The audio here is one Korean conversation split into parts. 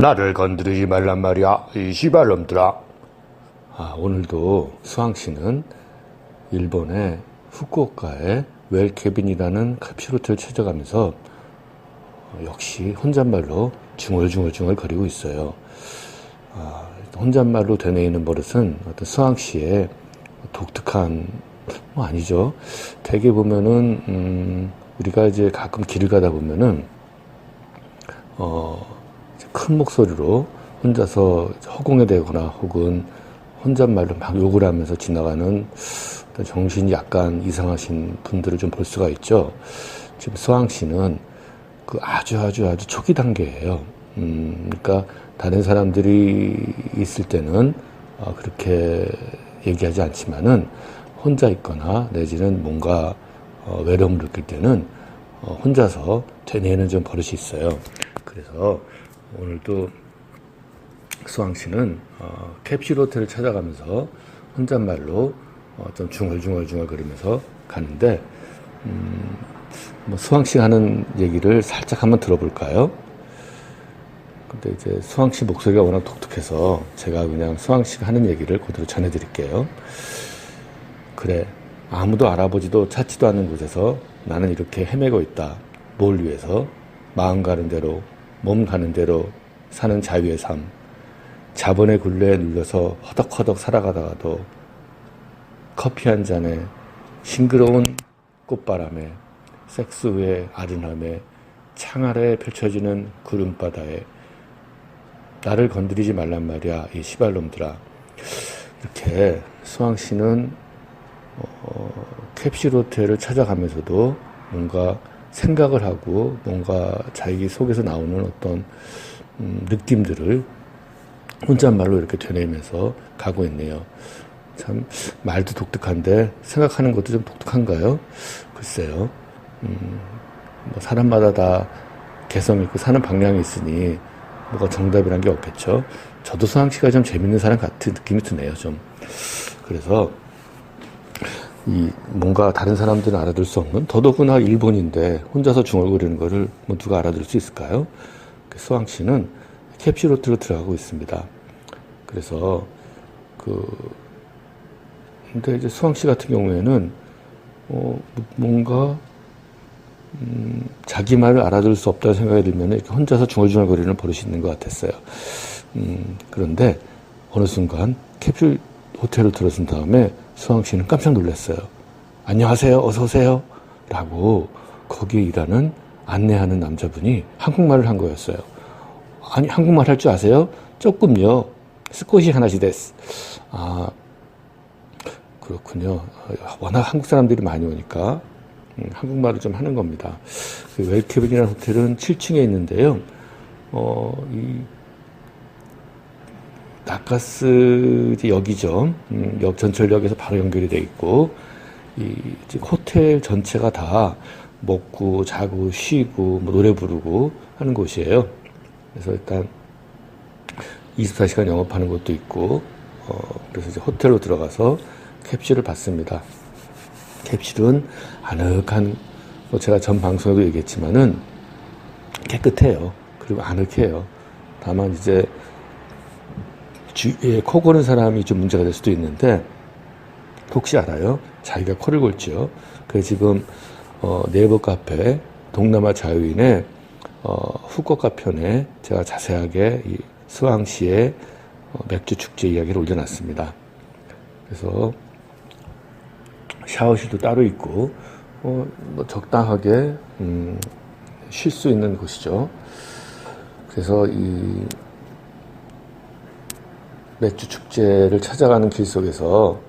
나를 건드리지 말란 말이야, 이 시발놈들아. 오늘도 수왕씨는 일본의 후쿠오카의 웰케빈이라는 카피로트를 찾아가면서 역시 혼잣말로 중얼중얼 거리고 있어요. 혼잣말로 되뇌이는 버릇은 어떤 수왕씨의 독특한, 아니죠. 대개 보면은, 우리가 이제 가끔 길을 가다 보면은, 큰 목소리로 혼자서 허공에 대거나 혹은 혼잣말로 막 욕을 하면서 지나가는 정신이 약간 이상하신 분들을 좀 볼 수가 있죠. 지금 수왕씨는 그 아주 초기 단계예요. 그러니까 다른 사람들이 있을 때는 그렇게 얘기하지 않지만은 혼자 있거나 내지는 뭔가 외로움을 느낄 때는 혼자서 되뇌이는 좀 버릇이 있어요. 그래서 오늘도 수왕씨는 캡슐 호텔을 찾아가면서 혼잣말로 좀 중얼중얼 거리면서 가는데, 수왕씨가 하는 얘기를 살짝 한번 들어볼까요? 근데 이제 수왕씨 목소리가 워낙 독특해서 제가 그냥 수왕씨가 하는 얘기를 그대로 전해드릴게요. 그래, 아무도 알아보지도 찾지도 않는 곳에서 나는 이렇게 헤매고 있다. 뭘 위해서? 마음 가는 대로, 몸 가는 대로 사는 자유의 삶. 자본의 굴레에 눌려서 허덕허덕 살아가다가도 커피 한 잔에 싱그러운 꽃바람에 섹스 후의 아련함에 창 아래에 펼쳐지는 구름바다에 나를 건드리지 말란 말이야, 이 시발놈들아. 이렇게 수왕씨는 캡슐 호텔을 찾아가면서도 뭔가 생각을 하고 뭔가 자기 속에서 나오는 어떤 느낌들을 혼잣말로 이렇게 되뇌면서 가고 있네요. 참 말도 독특한데 생각하는 것도 좀 독특한가요? 글쎄요. 사람마다 다 개성 있고 사는 방향이 있으니 뭐가 정답이란 게 없겠죠. 저도 수왕씨가 좀 재밌는 사람 같은 느낌이 드네요. 좀. 그래서 뭔가 다른 사람들은 알아들 수 없는, 더더구나 일본인데 혼자서 중얼거리는 거를 누가 알아들 수 있을까요? 수왕씨는 캡슐 호텔로 들어가고 있습니다. 그래서 근데 이제 수왕씨 같은 경우에는 뭔가 자기 말을 알아들 수 없다는 생각이 들면 이렇게 혼자서 중얼중얼거리는 버릇이 있는 것 같았어요. 그런데 어느 순간 캡슐 호텔을 들어선 다음에 수왕씨는 깜짝 놀랐어요. 안녕하세요, 어서 오세요 라고 거기 일하는 안내하는 남자분이 한국말을 한 거였어요. 아니, 한국말 할 줄 아세요? 조금요. 스코시 하나시 데스. 그렇군요. 워낙 한국 사람들이 많이 오니까 한국말을 좀 하는 겁니다. 그 웰케빈이라는 호텔은 7층에 있는데요. 이 나카스 역이죠. 역 전철역에서 바로 연결이 돼 있고, 호텔 전체가 다 먹고 자고 쉬고 노래 부르고 하는 곳이에요. 그래서 일단 24시간 영업하는 곳도 있고, 그래서 이제 호텔로 들어가서 캡슐을 받습니다. cap슐은 아늑한, 제가 전 방송에도 얘기했지만은 깨끗해요. 그리고 아늑해요. 다만 이제 주위에 코 고는 사람이 좀 문제가 될 수도 있는데, 혹시 알아요? 자기가 코를 골지요. 그래서 지금 네이버 카페 동남아 자유인의 후쿠오카 편에 제가 자세하게 이 수왕씨의 맥주 축제 이야기를 올려놨습니다. 그래서 샤워실도 따로 있고 적당하게 쉴 수 있는 곳이죠. 그래서 이 맥주 축제를 찾아가는 길 속에서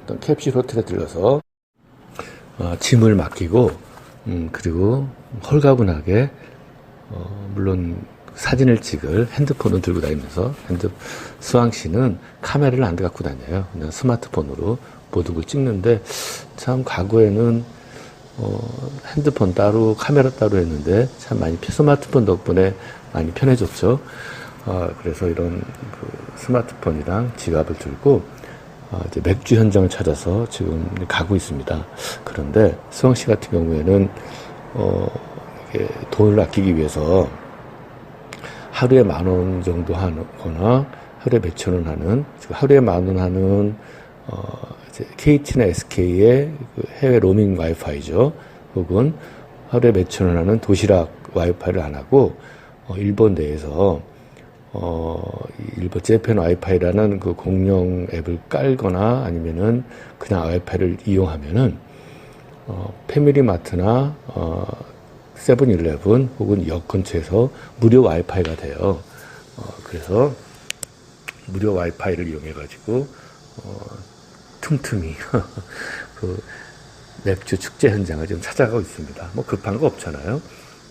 어떤 캡슐 호텔에 들러서 짐을 맡기고 그리고 홀가분하게 물론 사진을 찍을 핸드폰을 들고 다니면서 수왕씨는 카메라를 안 갖고 다녀요. 그냥 스마트폰으로 모든 걸 찍는데, 참 과거에는 핸드폰 따로 카메라 따로 했는데 참 많이 스마트폰 덕분에 많이 편해졌죠. 그래서 이런 스마트폰이랑 지갑을 들고 이제 맥주 현장을 찾아서 지금 가고 있습니다. 그런데 수왕씨 같은 경우에는 돈을 아끼기 위해서 하루에 10,000원 정도 하거나 하루에 몇천 원 하는, 하루에 10,000원 하는 이제 KT나 SK의 그 해외 로밍 와이파이죠. 혹은 하루에 몇천 원 하는 도시락 와이파이를 안 하고 일본 내에서 일본 재팬 와이파이라는 그 공용 앱을 깔거나 아니면은 그냥 와이파이를 이용하면은 패밀리마트나 세븐일레븐 혹은 역 근처에서 무료 와이파이가 돼요. 그래서 무료 와이파이를 이용해 가지고 틈틈이 그 맥주 축제 현장을 지금 찾아가고 있습니다. 뭐 급한 거 없잖아요.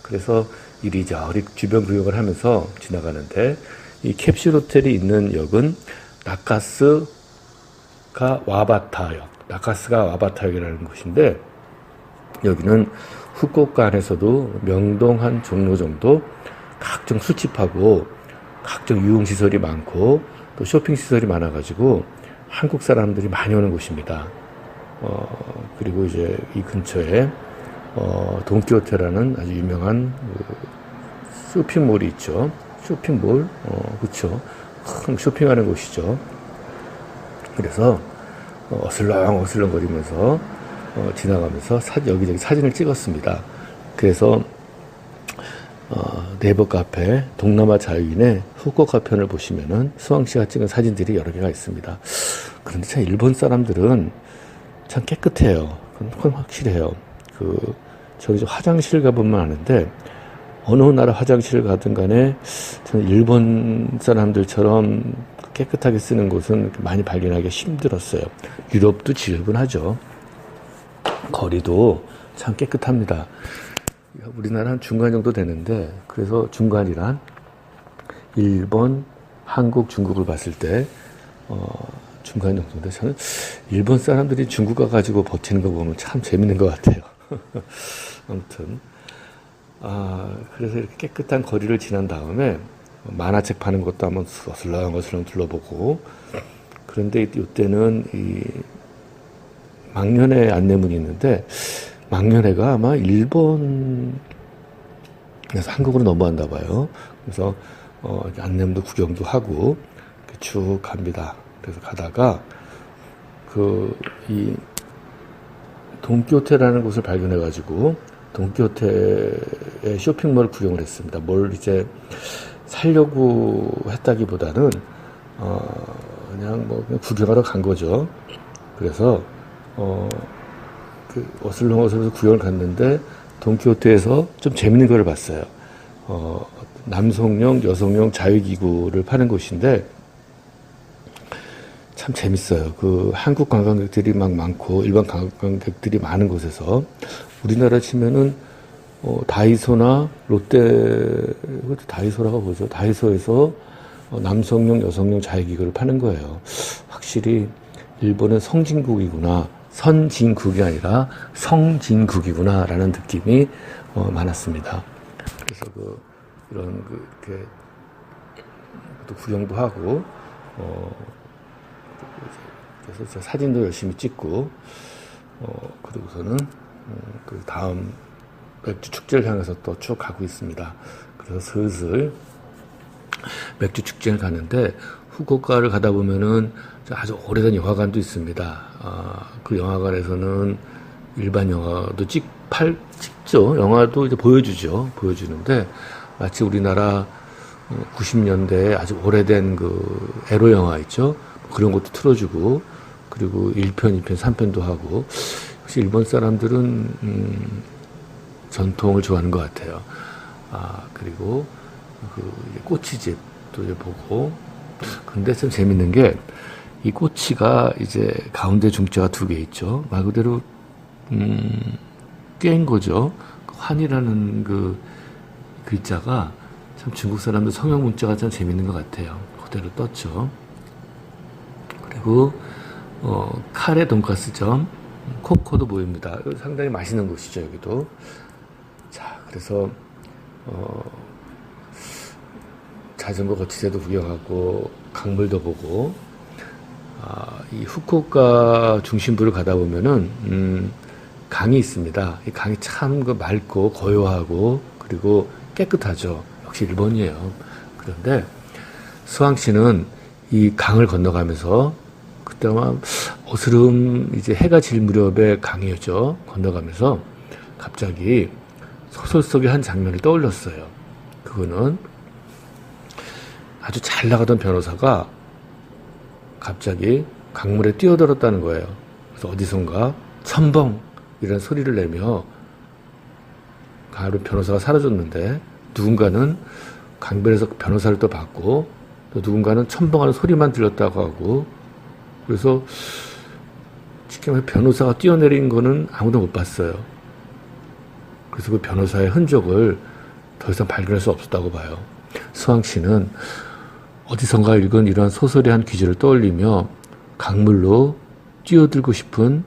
그래서 이리저리 주변 구경을 하면서 지나가는데, 이 캡슐 호텔이 있는 역은 나카스가 와바타역, 나카스가 와바타역이라는 곳인데, 여기는 후쿠오카 안에서도 명동 한 종로 정도 각종 술집하고 각종 유흥시설이 많고 또 쇼핑시설이 많아가지고 한국 사람들이 많이 오는 곳입니다. 그리고 이제 이 근처에 돈키호테라는 아주 유명한 쇼핑몰이 있죠. 쇼핑몰, 그렇죠. 큰 쇼핑하는 곳이죠. 그래서 어슬렁어슬렁 거리면서 지나가면서 여기저기 사진을 찍었습니다. 그래서 네이버 카페 동남아 자유인의 후쿠오카 편을 보시면은 수왕씨가 찍은 사진들이 여러 개가 있습니다. 그런데 참 일본 사람들은 참 깨끗해요. 그건 확실해요. 저기 화장실 가보면 아는데, 어느 나라 화장실 가든 간에 저는 일본 사람들처럼 깨끗하게 쓰는 곳은 많이 발견하기 힘들었어요. 유럽도 지저분하죠. 거리도 참 깨끗합니다. 우리나라는 중간 정도 되는데, 그래서 중간이란 일본, 한국, 중국을 봤을 때 중간 정도인데, 저는 일본 사람들이 중국 가가지고 버티는 거 보면 참 재밌는 것 같아요. 아무튼 그래서 이렇게 깨끗한 거리를 지난 다음에 만화책 파는 것도 한번 어슬렁어슬렁 둘러보고, 그런데 이때는 이 망년회 안내문이 있는데, 망년회가 아마 일본에서 한국으로 넘어간다 봐요. 그래서 안내문도 구경도 하고 이렇게 쭉 갑니다. 그래서 가다가 이 돈키호테라는 곳을 발견해가지고 돈키호테의 쇼핑몰 구경을 했습니다. 뭘 이제 살려고 했다기보다는 그냥 구경하러 간 거죠. 그래서 어슬렁어슬렁 구경을 갔는데, 돈키호테에서 좀 재밌는 걸 봤어요. 남성용, 여성용 자유기구를 파는 곳인데 참 재밌어요. 한국 관광객들이 막 많고 일반 관광객들이 많은 곳에서, 우리나라 치면은 다이소나 롯데, 그것도 다이소라고 보죠. 다이소에서 남성용, 여성용 자유기구를 파는 거예요. 확실히 일본은 선진국이 아니라 성진국이구나라는 느낌이 많았습니다. 그래서 이런 이렇게 또 구경도 하고, 그래서 사진도 열심히 찍고, 그리고서는 그 다음 맥주 축제를 향해서 또 쭉 가고 있습니다. 그래서 슬슬 맥주 축제를 가는데, 후쿠오카를 가다 보면은 아주 오래된 영화관도 있습니다. 그 영화관에서는 일반 영화도 찍죠. 영화도 이제 보여주는데, 마치 우리나라 90년대에 아주 오래된 에로 영화 있죠. 그런 것도 틀어주고, 그리고 1편, 2편, 3편도 하고. 역시 일본 사람들은 전통을 좋아하는 것 같아요. 그리고 꼬치집도 보고. 근데 참 재밌는 게, 이 꼬치가 이제 가운데 중자가 2개 있죠. 말 그대로 꿰인 거죠. 환이라는 글자가 참 중국 사람들 성형 문자가 참 재밌는 것 같아요. 그대로 떴죠. 그리고 카레 돈가스점 코코도 보입니다. 상당히 맛있는 곳이죠, 여기도. 자, 그래서 자전거 거치대도 구경하고 강물도 보고, 이 후쿠오카 중심부를 가다 보면은 강이 있습니다. 이 강이 참 맑고 고요하고 그리고 깨끗하죠. 역시 일본이에요. 그런데 수왕 씨는 이 강을 건너가면서 그때 아마 어스름 이제 해가 질 무렵의 강이었죠. 건너가면서 갑자기 소설 속의 한 장면을 떠올렸어요. 그거는 아주 잘 나가던 변호사가 갑자기 강물에 뛰어들었다는 거예요. 그래서 어디선가 첨벙 이런 소리를 내며 강으로 변호사가 사라졌는데 누군가는 강변에서 변호사를 또 봤고 또 누군가는 첨벙하는 소리만 들렸다고 하고 그래서 지금 변호사가 뛰어내린 거는 아무도 못 봤어요. 그래서 그 변호사의 흔적을 더 이상 발견할 수 없었다고 봐요. 수왕 씨는 어디선가 읽은 이러한 소설의 한 귀절을 떠올리며 강물로 뛰어들고 싶은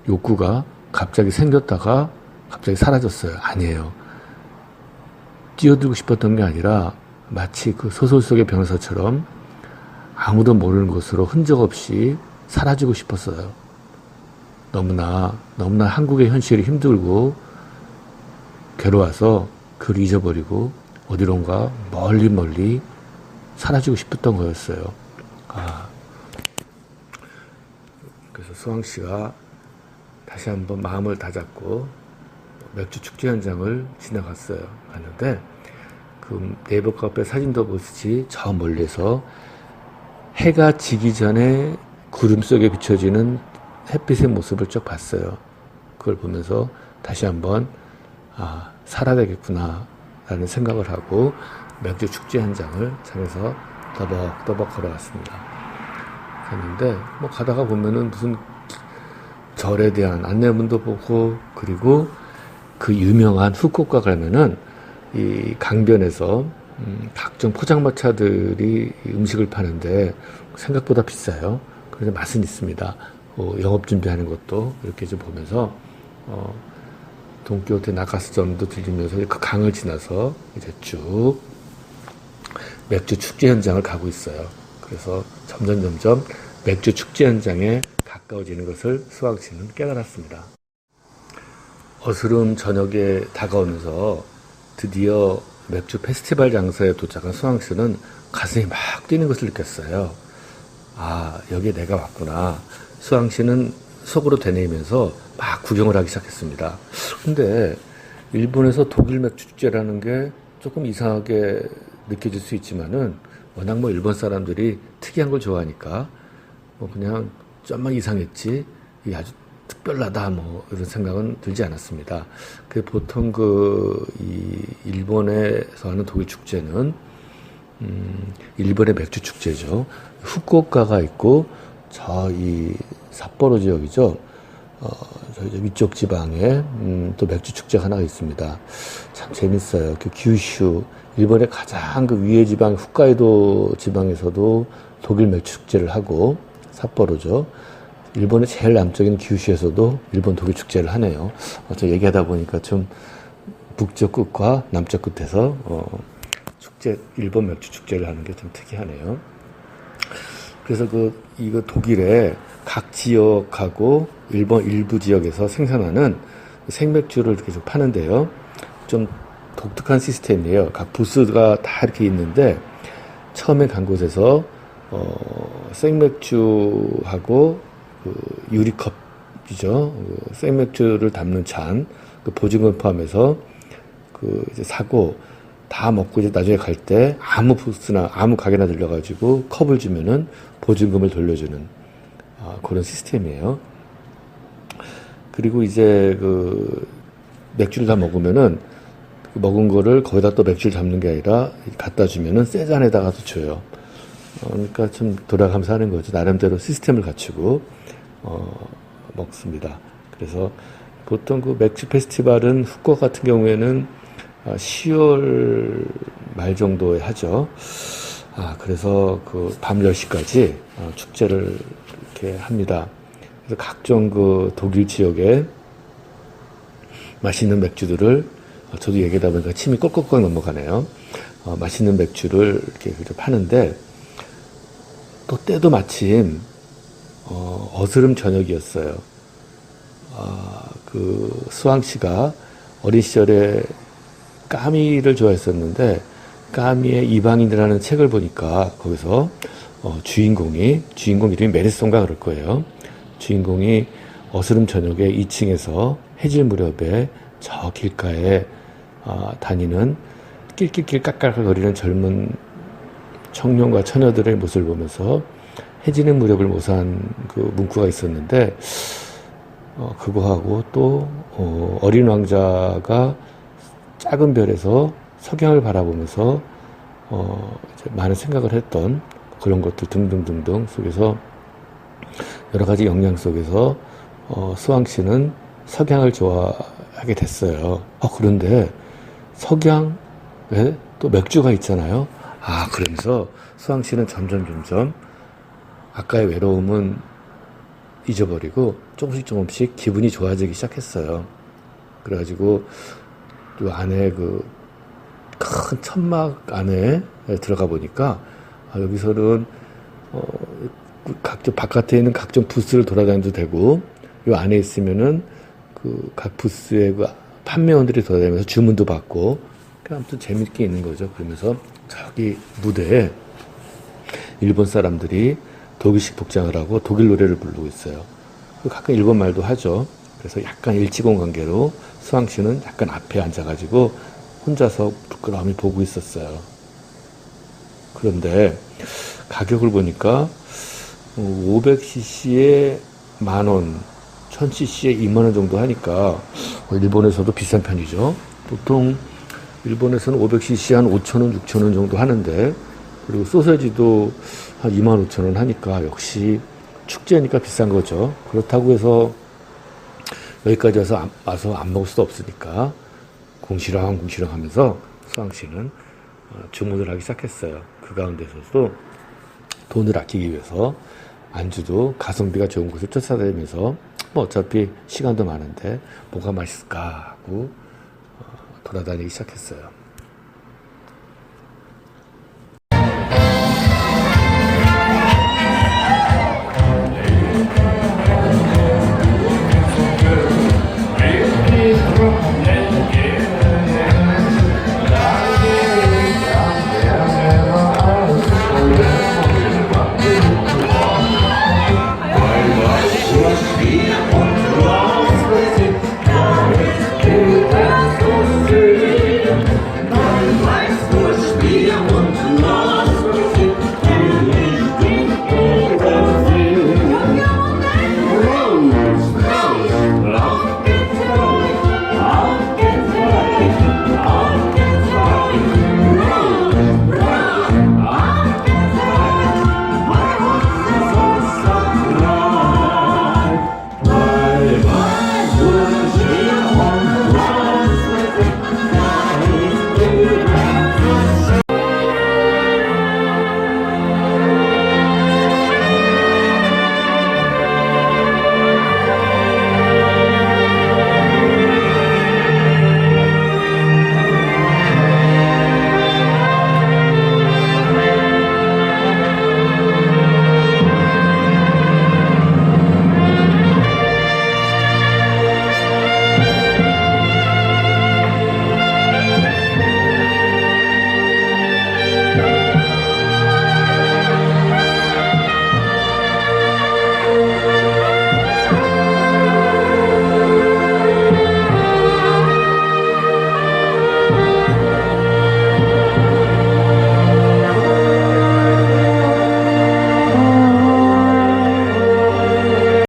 욕구가 갑자기 생겼다가 갑자기 사라졌어요. 아니에요. 뛰어들고 싶었던 게 아니라 마치 그 소설 속의 변호사처럼 아무도 모르는 곳으로 흔적 없이 사라지고 싶었어요. 너무나 한국의 현실이 힘들고 괴로워서 그걸 잊어버리고 어디론가 멀리 사라지고 싶었던 거였어요. 그래서 수왕 씨가 다시 한번 마음을 다잡고 맥주 축제 현장을 지나갔어요. 갔는데 그 네이버 카페 사진도 보시지 저 멀리서 해가 지기 전에 구름 속에 비춰지는 햇빛의 모습을 쭉 봤어요. 그걸 보면서 다시 한번 살아야 되겠구나 라는 생각을 하고 맥주 축제 현장을 향해서 더벅더벅 걸어갔습니다. 갔는데 뭐 가다가 보면은 무슨 절에 대한 안내문도 보고 그리고 그 유명한 후쿠오카 가면은 이 강변에서 각종 포장마차들이 음식을 파는데 생각보다 비싸요. 그래서 맛은 있습니다. 영업 준비하는 것도 이렇게 좀 보면서 돈키호테 나카스점도 들리면서 그 강을 지나서 이제 쭉 맥주 축제 현장을 가고 있어요. 그래서 점점 맥주 축제 현장에 가까워지는 것을 수왕 씨는 깨달았습니다. 어스름 저녁에 다가오면서 드디어 맥주 페스티벌 장소에 도착한 수왕 씨는 가슴이 막 뛰는 것을 느꼈어요. 여기에 내가 왔구나. 수왕 씨는 속으로 되뇌이면서 막 구경을 하기 시작했습니다. 근데 일본에서 독일 맥주 축제라는 게 조금 이상하게 느껴질 수 있지만은 워낙 뭐 일본 사람들이 특이한 걸 좋아하니까 뭐 그냥 좀만 이상했지 이게 아주 특별하다 뭐 이런 생각은 들지 않았습니다. 그 보통 이 일본에서 하는 독일 축제는 일본의 맥주 축제죠. 후쿠오카가 있고 저 이 삿포로 지역이죠. 저 위쪽 지방에 또 맥주 축제가 하나 있습니다. 참 재밌어요. 그 규슈 일본의 가장 그 위에 지방 홋카이도 지방에서도 독일 맥주 축제를 하고 삿포로죠. 일본의 제일 남쪽인 규슈에서도 일본 독일 축제를 하네요. 저 얘기하다 보니까 좀 북쪽 끝과 남쪽 끝에서 일본 맥주 축제를 하는 게 좀 특이하네요. 그래서 이거 독일의 각 지역하고 일본 일부 지역에서 생산하는 생맥주를 이렇게 좀 파는데요. 좀 독특한 시스템이에요. 각 부스가 다 이렇게 있는데 처음에 간 곳에서 생맥주하고 유리컵이죠. 생맥주를 담는 잔, 보증금 포함해서 이제 사고 다 먹고 이제 나중에 갈 때 아무 부스나 아무 가게나 들려가지고 컵을 주면은 보증금을 돌려주는 그런 시스템이에요. 그리고 이제 맥주를 다 먹으면은 먹은 거를 거기다 또 맥주를 담는 게 아니라 갖다 주면은 새 잔에다가도 줘요. 그러니까 좀 돌아가면서 하는 거죠. 나름대로 시스템을 갖추고 먹습니다. 그래서 보통 맥주 페스티벌은 후쿠오카 같은 경우에는 10월 말 정도에 하죠. 그래서 밤 10시까지 축제를 이렇게 합니다. 그래서 각종 독일 지역에 맛있는 맥주들을 저도 얘기하다 보니까 침이 꼴깍꼴깍 넘어가네요. 맛있는 맥주를 이렇게 파는데 또 때도 마침 어스름 저녁이었어요. 수왕 씨가 어린 시절에 까미를 좋아했었는데 까미의 이방인이라는 책을 보니까 거기서 주인공 이름이 메리송가 그럴 거예요. 주인공이 어스름 저녁에 2층에서 해질 무렵에 저 길가에 다니는 낄낄낄 깍깍거리는 젊은 청년과 처녀들의 모습을 보면서 해지는 무렵을 모사한 그 문구가 있었는데, 그거하고 또 어린 왕자가 작은 별에서 석양을 바라보면서 이제 많은 생각을 했던 그런 것들 등등등등 속에서 여러 가지 영향 속에서 수왕 씨는 석양을 좋아하게 됐어요. 그런데 석양에 또 맥주가 있잖아요. 그러면서 수왕 씨는 점점 아까의 외로움은 잊어버리고 조금씩 기분이 좋아지기 시작했어요. 그래가지고 또 안에 그 큰 천막 안에 들어가 보니까 여기서는 각종 바깥에 있는 각종 부스를 돌아다녀도 되고, 이 안에 있으면은 그 각 부스의 그 판매원들이 돌아다니면서 주문도 받고, 아무튼 재밌게 있는 거죠. 그러면서 저기 무대에 일본 사람들이 독일식 복장을 하고 독일 노래를 부르고 있어요. 가끔 일본 말도 하죠. 그래서 약간 일치공 관계로 수왕 씨는 약간 앞에 앉아가지고 혼자서 부끄러움이 보고 있었어요. 그런데 가격을 보니까 500cc에 10,000원, 1000cc에 20,000원 정도 하니까 일본에서도 비싼 편이죠. 보통 일본에서는 500cc 한 5,000원, 6,000원 정도 하는데, 그리고 소세지도 한 25,000원 하니까 역시 축제니까 비싼 거죠. 그렇다고 해서 여기까지 와서 안 먹을 수도 없으니까 궁시렁 하면서 수왕 씨는 주문을 하기 시작했어요. 그 가운데서도 돈을 아끼기 위해서 안주도 가성비가 좋은 곳을 쫓아다니면서 어차피 시간도 많은데 뭐가 맛있을까 하고 돌아다니기 시작했어요.